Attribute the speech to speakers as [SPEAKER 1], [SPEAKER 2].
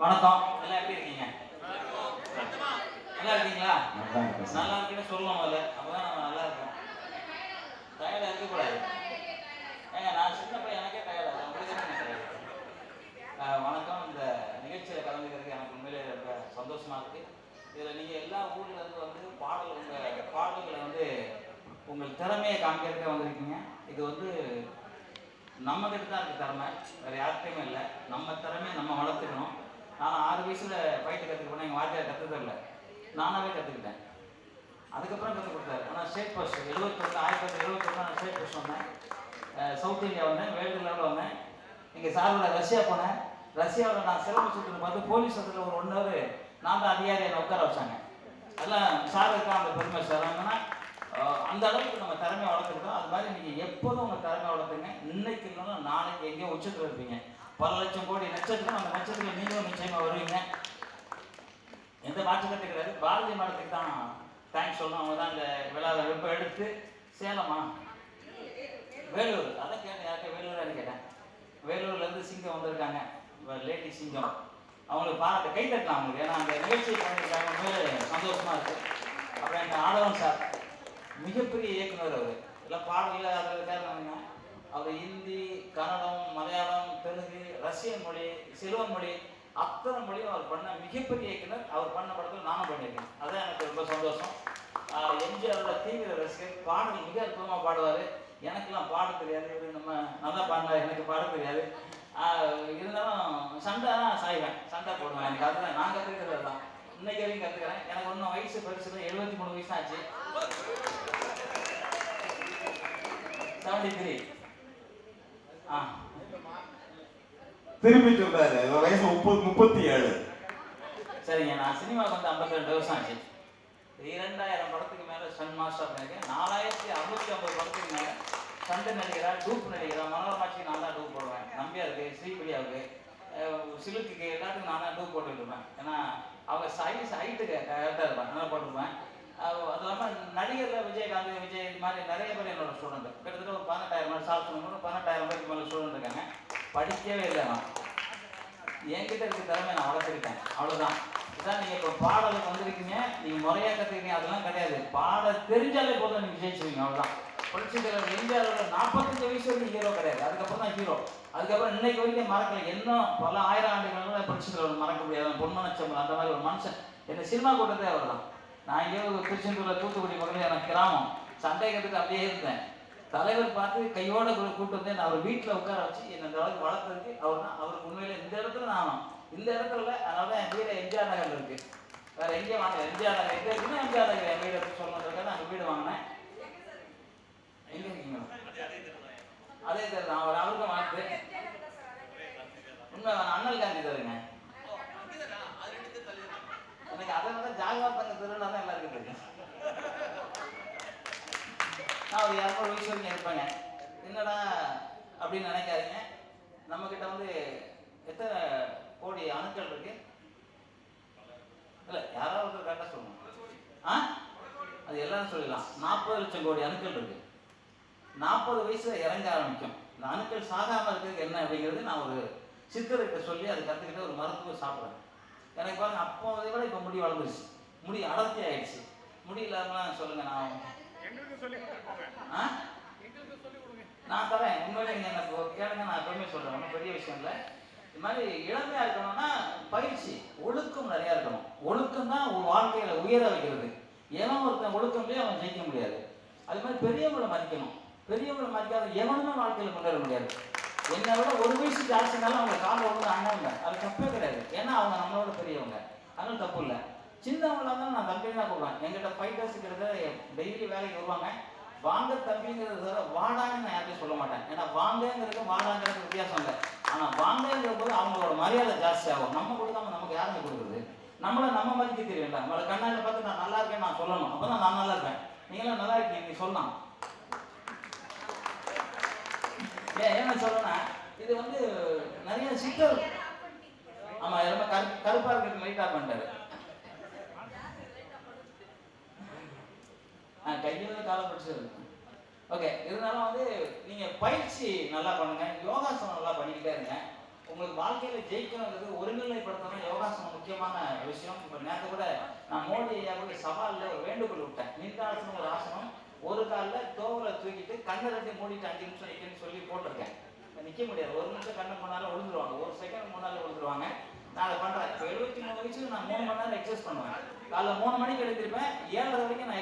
[SPEAKER 1] வணக்கம், எல்லாம் எப்படி இருக்கீங்க? நல்லா இருக்கீங்களா? நல்லா இருக்குன்னு சொல்லணும் முதல்ல, அப்பதான் நம்ம நல்லா இருக்கும். டயர்டா இருக்கக்கூடாது. ஏங்க நான் சின்ன பையன், எனக்கே டயர்டா உங்களுக்கு என்ன டயர்டு? வணக்கம். இந்த நிகழ்ச்சியில் கலந்துக்கிறதுக்கு எனக்கு உண்மையிலே ரொம்ப சந்தோஷமா இருக்கு. இதில் நீங்கள் எல்லா ஊர்ல இருந்து வந்து பாடல்களை வந்து உங்கள் திறமையை காமிக்கிறதுக்கு வந்திருக்கீங்க. இது வந்து நம்ம கிட்ட தான் இருக்கு திறமை, வேற யார்கிட்டையுமே இல்லை. நம்ம திறமையை நம்ம வளர்த்துக்கணும். நான் 6 வயசுல ஃபைட்டு கற்றுக்கிட்டேன். எங்கள் வாத்தியார் கற்றுக்கல, நானாவே கற்றுக்கிட்டேன். அதுக்கப்புறம் கற்றுக் கொடுத்தாரு. ஆனால் ஸ்டேட் ஃபர்ஸ்ட் 1971 நான் ஸ்டேட் ஃபர்ஸ்ட் வந்தேன். சவுத் இந்தியா வந்தேன், வேர்ல்டு லெவலில் வந்தேன். எங்கள் சாரோட ரஷ்யா போனேன். ரஷ்யாவில் நான் சிலம்பு சுற்றுன்னு பார்த்து போலீஸ் வசதியில் ஒரு 1 ஹவர் நான் தான் அதிகாரி என்னை உட்கார வச்சாங்க. அதெல்லாம் சார் இருக்கா அந்த பெருமை சார். ஆனால் அந்த அளவுக்கு நம்ம திறமையை வளர்த்துக்கிட்டோம். அது மாதிரி நீங்கள் எப்போதும் உங்கள் திறமையை வளர்த்துங்க. இன்னைக்கு இல்லைன்னா நாளைக்கு எங்கேயும் உச்சத்தில் இருப்பீங்க. பல லட்சம் கோடி நட்சத்திரம், அந்த நட்சத்திரத்தில் நீங்களும் நிச்சயமாக வருவீங்க. எந்த மாற்றத்தை கிடையாது. பாரதிய மாடத்துக்கு தான் தேங்க்ஸ் சொல்லணும். அவங்க தான் இந்த விழாவை ரொம்ப எடுத்து. சேலமா வேலூர், அதை கேட்டேன். யாருக்கே வேலூரான்னு கேட்டேன். வேலூர்லேருந்து சிங்கம் வந்திருக்காங்க, லேடி சிங்கம். அவங்களுக்கு பாராட்டு கை தட்டலாம் அவங்களுக்கு. ஏன்னா அந்த நிகழ்ச்சியை பண்ணியிருக்காங்க, மேலே சந்தோஷமாக இருக்குது. அப்புறம் எங்கள் ஆடவன் சார் மிகப்பெரிய இயக்குனர். அவர் எல்லாம் பாடலில் அதில் காரணம். அவர் ஹிந்தி, கன்னடம், மலையாளம், தெலுங்கு, ரஷ்யன் மொழி, சிலுவன் மொழி, அத்தனை மொழியும் அவர் பண்ண மிகப்பெரிய இயக்குனர். அவர் பண்ண படத்தில் நானும் பண்ணியிருக்கேன். அதுதான் எனக்கு ரொம்ப சந்தோஷம். எம்ஜிஆரோட தீவிர ரசிகர். பாடல் மிக அற்புதமாக பாடுவார். எனக்கெல்லாம் பாட தெரியாது, இவர் நம்ம நல்லா பாடினார், எனக்கு பாட தெரியாது. இருந்தாலும் சண்டை தான் சாய்வேன், சண்டை போடுவேன். எனக்கு அதுதான் நான் கற்றுக்கிறது தான். இன்னைக்கு வரைக்கும் கற்றுக்கிறேன். எனக்கு ஒன்றும் வயசு பெருசு 73 வயசு ஆச்சு. 73.
[SPEAKER 2] திருப்பி சொல்றாரு, வயசு 37.
[SPEAKER 1] சரிங்க. நான் சினிமாவுக்கு வந்து 52 வருஷம் ஆச்சு. 2000 படத்துக்கு மேலே சன் மாஸ்டர் பண்ணியிருக்கேன். 4650 படத்துக்கு மேலே சண்டை நடிகரா, டூப் நடிகரா. மனோரமாட்சிக்கு நான் தான் டூப் போடுவேன். நம்பியாருக்கு, ஸ்ரீபிரியாவுக்கு, சிலுக்குக்கு எல்லாத்துக்கும் நான் தான் டூப் போட்டுட்டு இருப்பேன். ஏன்னா அவங்க ஹைட்டுக்கு கரெக்டாக இருப்பேன், நல்லா போட்டுருப்பேன். அது இல்லாமல் நடிகரில் விஜயகாந்த், விஜய் இது மாதிரி நிறைய பேர் என்னோட ஸ்டூடெண்ட். கிட்டத்தட்ட ஒரு 18,000 சால் சொன்ன 18,000 பேருக்கு மேலே ஸ்டூடெண்ட் இருக்காங்க. படிக்கவே இல்லை. நான் என்கிட்ட இருக்க திறமை நான் வளர்த்துக்கிட்டேன், அவ்வளோதான். இதான் நீங்கள் இப்போ பாடலுக்கு வந்திருக்கீங்க, நீங்கள் முறையாக கற்றுக்கிங்க, அதெல்லாம் கிடையாது. பாட தெரிஞ்சாலே போதும், நீங்கள் ஜெயிச்சுவீங்க, அவ்வளோதான். புரட்சித்தலைவர் எம்ஜிஆரோட 45 வயசு வரைக்கும் ஹீரோ கிடையாது, அதுக்கப்புறம் தான் ஹீரோ. அதுக்கப்புறம் இன்னைக்கு வரைக்கும் மறக்கலை. இன்னும் பல 1000 ஆண்டுகள் புரட்சித்தலைவர் மறக்க முடியாது. பொன்மனச்சம்பளம் அந்த மாதிரி ஒரு மனுஷன். என்ன சினிமா கூட்டத்தே அவர் தான். நான் இங்கே திருச்செந்தூரில் தூத்துக்குடி பக்கத்தில் எனக்கு கிராமம், சந்தேகத்துக்கு அப்படியே இருந்தேன். தலைவர் பார்த்து கையோட கூப்பிட்டு வந்து நான் அவர் வீட்டில் உட்கார வச்சு என்னை இந்த அளவுக்கு வளர்த்ததுக்கு அவர் தான். அவருக்கு உண்மையிலே இந்த இடத்துல நானும் இந்த இடத்துல, அதனால தான் என் வீடு எம்ஜிஆர் நகரில் இருக்குது. வேறு எங்கேயும் வாங்க. எம்ஜிஆர் நகர் எங்கே இருக்குன்னா எம்ஜிஆர் நகர் என் வீடு எப்படி சொல்லணுன்றதுக்காக அங்கே வீடு வாங்கினேன். எங்கே இருக்கீங்க? அதே தெரு தான். அவருக்கும் வாழ்த்து. உண்மை அண்ணல் காந்தி தருங்க. எனக்கு அதை விட ஜாகவார் தங்க தெருவில் தான் எல்லாருக்கும் தெரியும். நான் ஒரு 200 வயசு வரைக்கும் இருப்பேங்க. என்னடா அப்படின்னு நினைக்காதீங்க. நம்மக்கிட்ட வந்து எத்தனை கோடி அணுக்கள் இருக்கு? இல்லை, யாராவது கரெக்டாக சொல்லணும். அது எல்லாரும் சொல்லலாம். 40 லட்சம் கோடி அணுக்கள் இருக்கு. 40 வயசுல இறங்க ஆரம்பிக்கும். இந்த அணுக்கள் சாகாமல் இருக்கிறதுக்கு என்ன அப்படிங்கிறது நான் ஒரு சித்தர்கிட்ட சொல்லி அதை கற்றுக்கிட்டு ஒரு மருத்துவம் சாப்பிட்றேன். எனக்கு பாருங்க, அப்போதை விட இப்போ முடி வளர்ந்துருச்சு, முடி அடர்த்தி ஆயிடுச்சு. முடி இல்லாமல் சொல்லுங்க, நான் தரேன். உண்மையிலே நீங்கள் எனக்கு கேளுங்க, நான் எப்பவுமே சொல்கிறேன். ஒன்றும் பெரிய விஷயம் இல்லை. இது மாதிரி இளமையாக இருக்கணும்னா பயிற்சி, ஒழுக்கம் நிறையா இருக்கணும். ஒழுக்கம் தான் வாழ்க்கையில் உயர வைக்கிறது. எவன் ஒருத்தன் ஒழுக்கம்லேயே அவன் ஜெயிக்க முடியாது. அது மாதிரி பெரியவங்களை மதிக்கணும். பெரியவங்களை மதிக்காத எவனுமே வாழ்க்கையில் முன்னேற முடியாது. என்னை விட 1 வயசு ஜாஸ்தினாலும் அவங்க காலை ஒன்று அண்ணாங்க, அது தப்பே கிடையாது. ஏன்னா அவங்க நம்மளோட பெரியவங்க, அதனால தப்பு இல்லை. சின்னவங்களாக தான் நான் தம்பின்னு தான் கூப்பிடுவேன். எங்கிட்ட ஃபைட்டர்ஸ் இருக்கிறத டெய்லி வேலைக்கு வருவாங்க. வாங்க தம்பிங்கிறத வாடான்னு நான் யார்ட்டையும் சொல்ல மாட்டேன். ஏன்னா வாங்கங்கிறது வாடாங்கிறது வித்தியாசம் இல்லை. ஆனால் வாங்கங்கிற போது அவங்களோட மரியாதை ஜாஸ்தி ஆகும். நம்ம கொடுக்காம நமக்கு யாருமே கொடுக்குறது? நம்மளை நம்ம மதிக்க தெரியல. நம்மளை கண்ணாடியில் பார்த்து நான் நல்லா இருக்கேன்னு நான் சொல்லணும். அப்போ தான் நான் நல்லா இருப்பேன். நீங்களாம் நல்லா இருக்கீங்க நீ சொல்லலாம். ஏன்னா சொல்லணும்னா இது வந்து நிறைய சிக்கல். ஆமாம், ரொம்ப கருப்பாக இருக்கிறது லைட்டாக பண்ணிட்டாரு. கையில் காலை பிடிச்சது. ஓகே, இருந்தாலும் வந்து நீங்கள் பயிற்சி நல்லா பண்ணுங்க. யோகாசனம் நல்லா பண்ணிக்கிட்டே கேளுங்க. உங்களுக்கு வாழ்க்கையில ஜெயிக்கணுங்கிறது ஒருநிலைப்படுத்தணும். யோகாசனம் முக்கியமான விஷயம். இப்போ நேற்று கூட நான் மோடி ஐயா கூட சவாலில் ஒரு வேண்டுகோள் விட்டேன். நிர்தாசனம் ஒரு ஆசனம், ஒரு காலில் தோவலை தூக்கிட்டு கண்ணை ரெண்டு மூடிட்டு 5 நிமிஷம் நிற்கணும்னு சொல்லி போட்டிருக்கேன். நிற்க முடியாது. 1 நிமிஷம் கண்ணை போனாலும் விழுந்துருவாங்க, 1 செகண்ட் போனாலும் விழுந்துருவாங்க. நான் அதை பண்ணுறேன். இப்போ 73 வயசுக்கு நான் 3 மணி நேரம் எக்ஸசைஸ் பண்ணுவேன். காலைல 3 மணிக்கு எடுத்திருப்பேன், 7:30 வரைக்கும் நான்